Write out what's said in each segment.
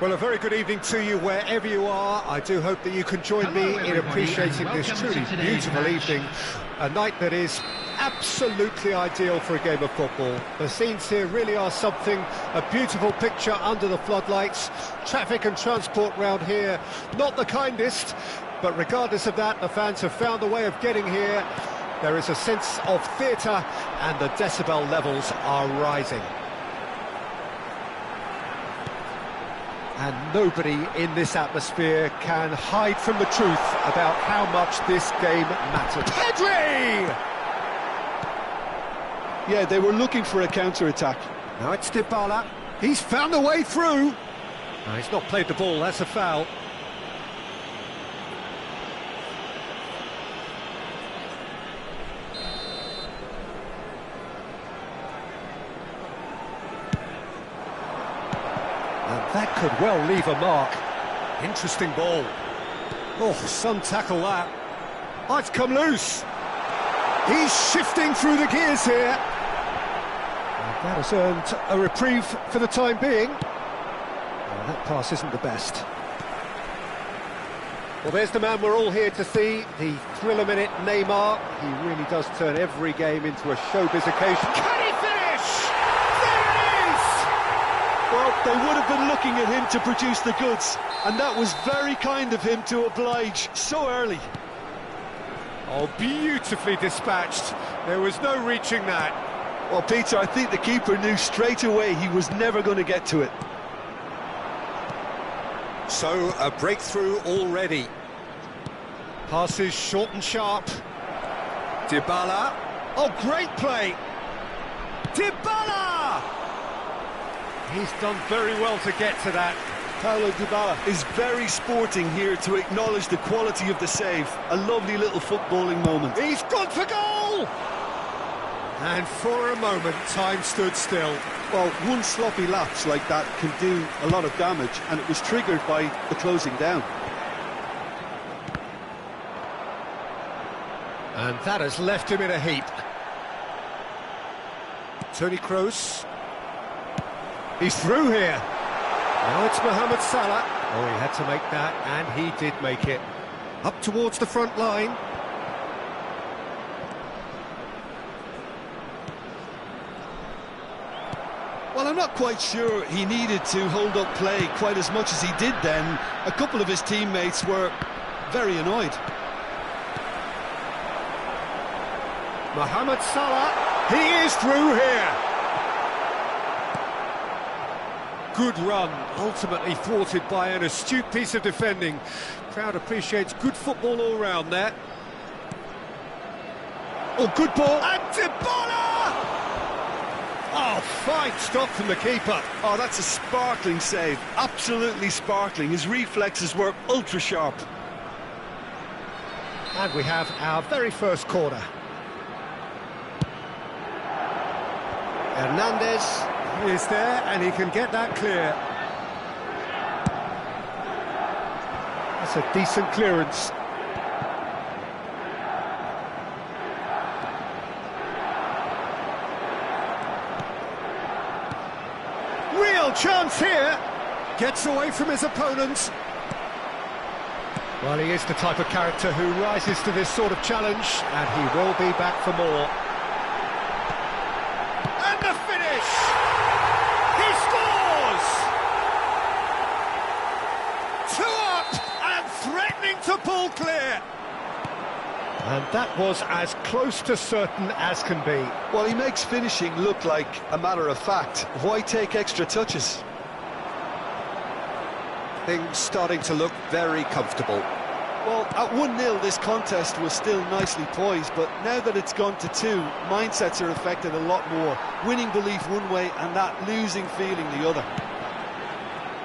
Well, a very good evening to you wherever you are. I do hope that you can join me in appreciating this truly beautiful evening. A night that is absolutely ideal for a game of football. The scenes here really are something, a beautiful picture under the floodlights. Traffic and transport round here, not the kindest, but regardless of that, the fans have found a way of getting here. There is a sense of theatre and the decibel levels are rising. And nobody in this atmosphere can hide from the truth about how much this game mattered. Pedri! Yeah, they were looking for a counter-attack. Now it's Dybala. He's found a way through. No, he's not played the ball, that's a foul. And that could well leave a mark. Interesting ball. Oh, some tackle that. Oh, it's come loose. He's shifting through the gears here. And that has earned a reprieve for the time being. Oh, that pass isn't the best. Well, there's the man we're all here to see, the thriller-minute Neymar. He really does turn every game into a showbiz occasion. Can he finish? There it is! Well, they would have been looking at him to produce the goods, and that was very kind of him to oblige so early. Oh, beautifully dispatched. There was no reaching that. Well, Peter, I think the keeper knew straight away he was never going to get to it. So, a breakthrough already. Passes short and sharp. Dybala. Oh, great play. Dybala! He's done very well to get to that. Paulo Dybala is very sporting here to acknowledge the quality of the save. A lovely little footballing moment. He's gone for goal! And for a moment, time stood still. Well, one sloppy lapse like that can do a lot of damage, and it was triggered by the closing down. And that has left him in a heap. Toni Kroos. He's through here. Now it's Mohamed Salah. Oh, he had to make that, and he did make it. Up towards the front line. Well, I'm not quite sure he needed to hold up play quite as much as he did then. A couple of his teammates were very annoyed. Mohamed Salah, he is through here. Good run, ultimately thwarted by an astute piece of defending. Crowd appreciates good football all round there. Oh, good ball, and Dybala! Oh, fine stop from the keeper. Oh, that's a sparkling save, absolutely sparkling. His reflexes were ultra-sharp. And we have our very first corner. Hernandez is there, and he can get that clear. That's a decent clearance. Real chance here. Gets away from his opponents. Well, he is the type of character who rises to this sort of challenge, and he will be back for more. And the finish! He scores! got to pull clear. And that was as close to certain as can be. Well, he makes finishing look like a matter of fact. Why take extra touches? Things starting to look very comfortable. Well, at 1-0 this contest was still nicely poised, but now that it's gone to 2, mindsets are affected a lot more. Winning belief one way and that losing feeling the other.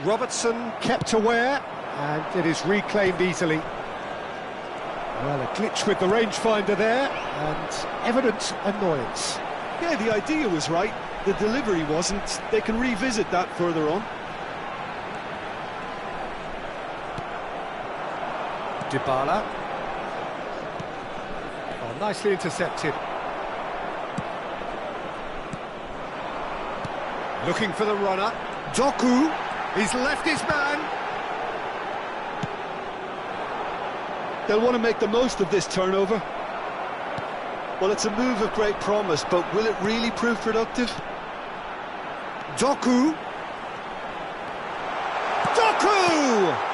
Robertson kept aware, and it is reclaimed easily. Well, a glitch with the rangefinder there, and evident annoyance. Yeah, the idea was right, the delivery wasn't. They can revisit that further on. Dybala. Oh, nicely intercepted. Looking for the runner. Doku. He's left his man. They'll want to make the most of this turnover. Well, it's a move of great promise, but will it really prove productive? Doku. Doku!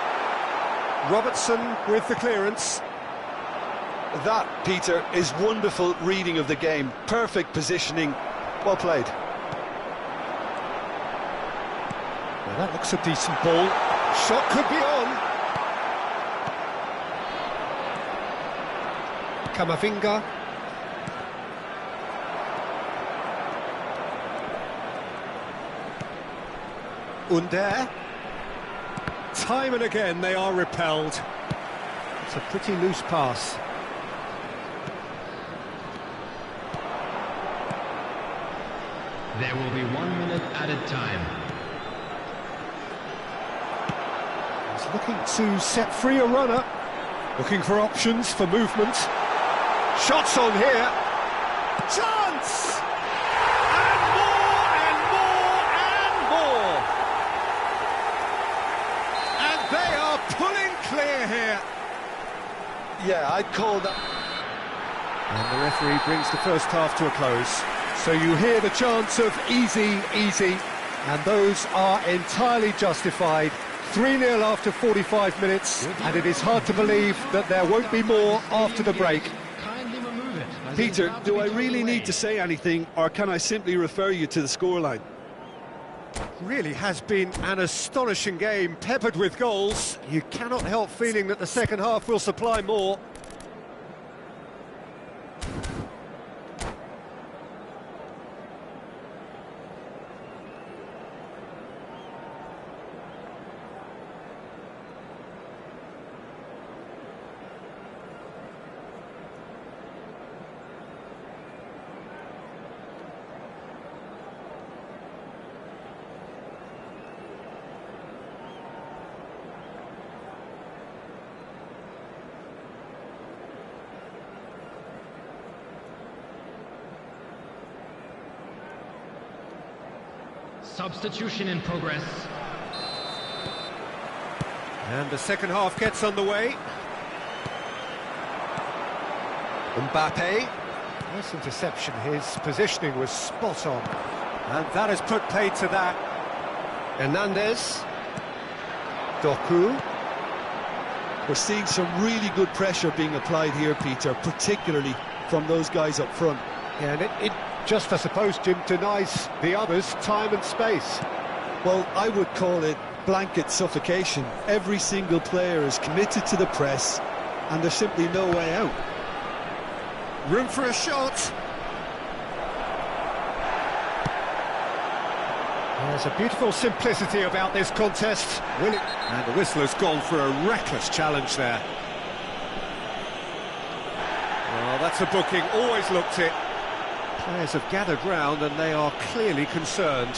Robertson with the clearance. That, Peter, is wonderful reading of the game. Perfect positioning. Well played. Well, that looks a decent ball. Shot could be on. Camavinga. Under. Time and again they are repelled. It's a pretty loose pass. There will be 1 minute added time. He's looking to set free a runner. Looking for options for movement. Shots on here. Chance! And more and more and more. And they are pulling clear here. Yeah, I'd call that. And the referee brings the first half to a close. So you hear the chants of easy, easy, and those are entirely justified. 3-0 after 45 minutes, and it is hard to believe that there won't be more after the break. Peter, do I really need to say anything, or can I simply refer you to the scoreline? Really has been an astonishing game, peppered with goals. You cannot help feeling that the second half will supply more. Substitution in progress. And the second half gets underway. Mbappe. Nice interception, his positioning was spot on. And that has put paid to that. Hernandez. Doku. We're seeing some really good pressure being applied here, Peter, particularly from those guys up front. Yeah, and it just, I suppose, Jim, denies the others time and space. Well, I would call it blanket suffocation. Every single player is committed to the press, and there's simply no way out. Room for a shot. There's a beautiful simplicity about this contest. Will it? And the whistler's gone for a reckless challenge there. Oh, that's a booking, always looked it. Players have gathered round and they are clearly concerned.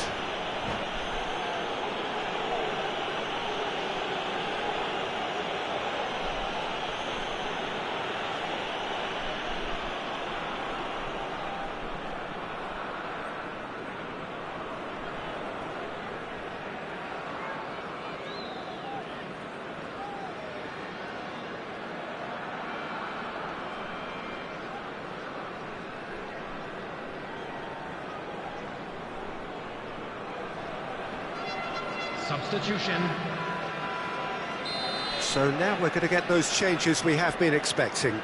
Substitution. So now we're going to get those changes we have been expecting.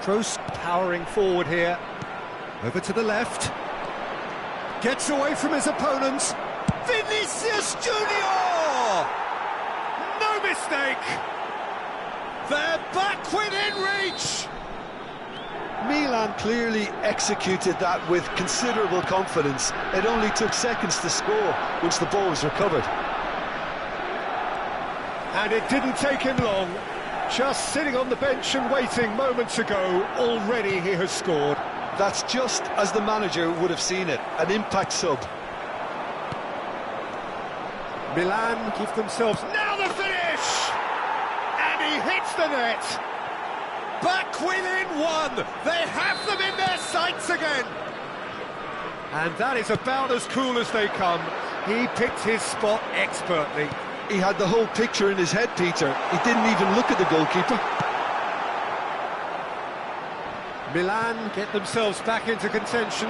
Kroos powering forward here. Over to the left. Gets away from his opponents. Vinicius Junior! No mistake! They're back within reach! Milan clearly executed that with considerable confidence. It only took seconds to score once the ball was recovered. And it didn't take him long. Just sitting on the bench and waiting moments ago, already he has scored. That's just as the manager would have seen it, an impact sub. Milan give themselves... Now the finish! And he hits the net! Back within one! They have them in their sights again! And that is about as cool as they come. He picked his spot expertly. He had the whole picture in his head, Peter. He didn't even look at the goalkeeper. Milan get themselves back into contention.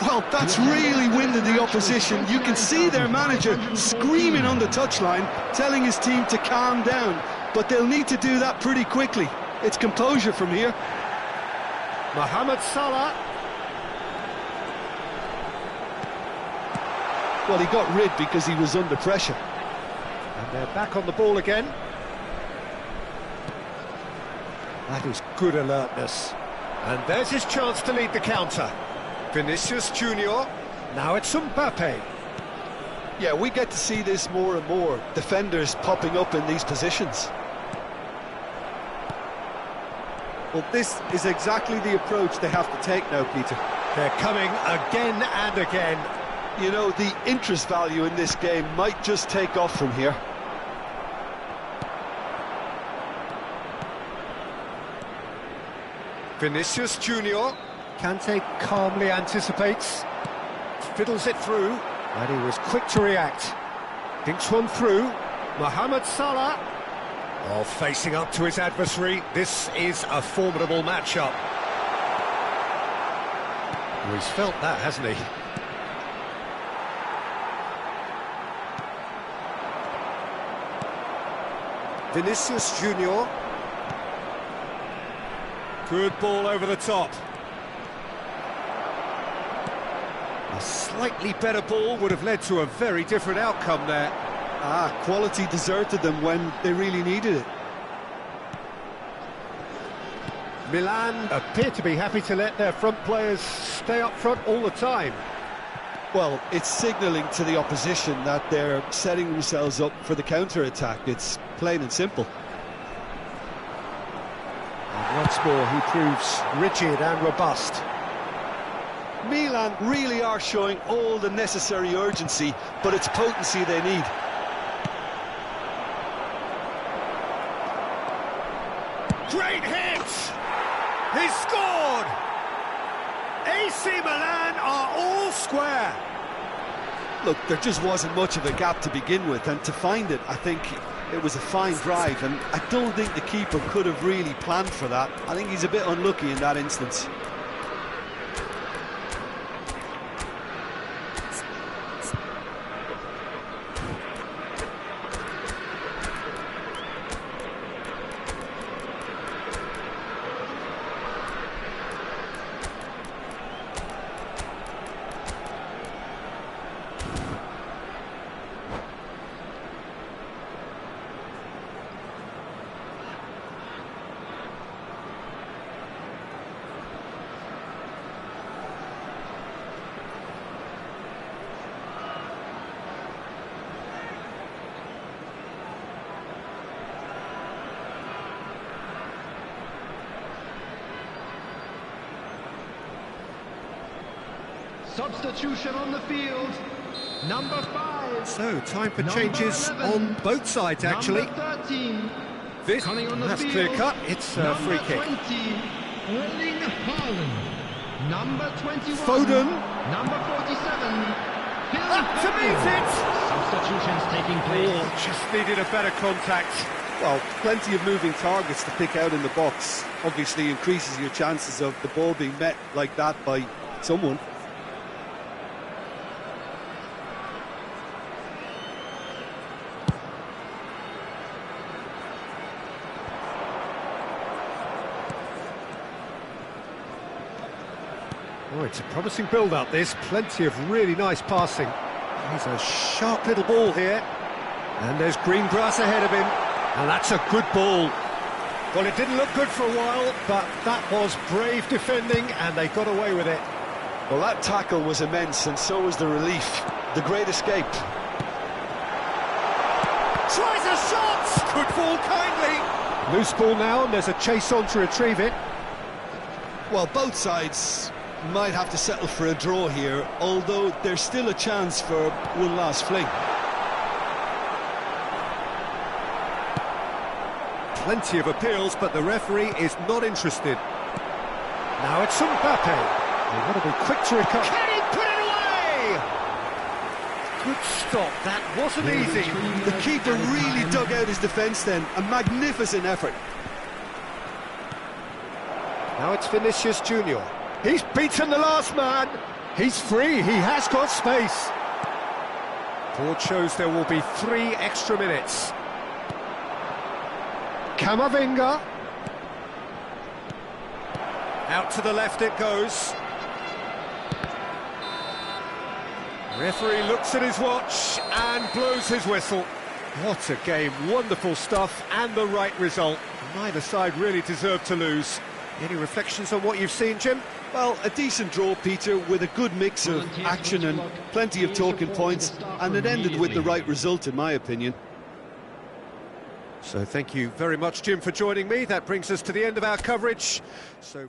Well, that's really winded the opposition. You can see their manager screaming on the touchline, telling his team to calm down. But they'll need to do that pretty quickly. It's composure from here. Mohamed Salah. Well, he got rid because he was under pressure. And they're back on the ball again. That is good alertness. And there's his chance to lead the counter. Vinicius Junior. Now it's Mbappe. Yeah, we get to see this more and more. Defenders popping up in these positions. Well, this is exactly the approach they have to take now, Peter. They're coming again and again. You know, the interest value in this game might just take off from here. Vinicius Junior. Kante calmly anticipates. Fiddles it through. And he was quick to react. Dinks one through. Mohamed Salah. Oh, facing up to his adversary. This is a formidable matchup. Well, he's felt that, hasn't he? Vinicius Junior. Good ball over the top. A slightly better ball would have led to a very different outcome there. Quality deserted them when they really needed it. Milan appear to be happy to let their front players stay up front all the time. Well, it's signalling to the opposition that they're setting themselves up for the counter-attack. It's plain and simple. And once more he proves rigid and robust. Milan really are showing all the necessary urgency, but it's potency they need. Great hit! He's scored! AC Milan are all square. Look, there just wasn't much of a gap to begin with, and to find it, I think it was a fine drive, and I don't think the keeper could have really planned for that. I think he's a bit unlucky in that instance. Substitution on the field. Number 5. So, time for changes on both sides, actually. Number 13. This, Coming on the that's field. clear cut, it's a free kick. Number 20, Erling Haaland. Number 21. Foden. Number 47. To meet it! Substitutions taking place. Oh, just needed a better contact. Well, plenty of moving targets to pick out in the box. Obviously increases your chances of the ball being met like that by someone. Oh, it's a promising build-up, this. Plenty of really nice passing. He's a sharp little ball here. And there's green grass ahead of him. And that's a good ball. Well, it didn't look good for a while, but that was brave defending, and they got away with it. Well, that tackle was immense, and so was the relief. The great escape. Tries a shot! Good ball, kindly. Loose ball now, and there's a chase on to retrieve it. Well, both sides might have to settle for a draw here, although there's still a chance for one last fling. Plenty of appeals, but the referee is not interested. Now it's Mbappe. They want to be quick to recover. Can he put it away? Good stop, that wasn't easy. The keeper really dug out his defence then. A magnificent effort. Now it's Vinicius Junior. He's beaten the last man. He's free, he has got space. Board shows there will be 3 extra minutes. Camavinga. Out to the left it goes. Referee looks at his watch and blows his whistle. What a game, wonderful stuff, and the right result. Neither side really deserved to lose. Any reflections on what you've seen, Jim? Well, a decent draw, Peter, with a good mix of action and plenty of talking points, and it ended with the right result, in my opinion. So thank you very much, Jim, for joining me. That brings us to the end of our coverage. So.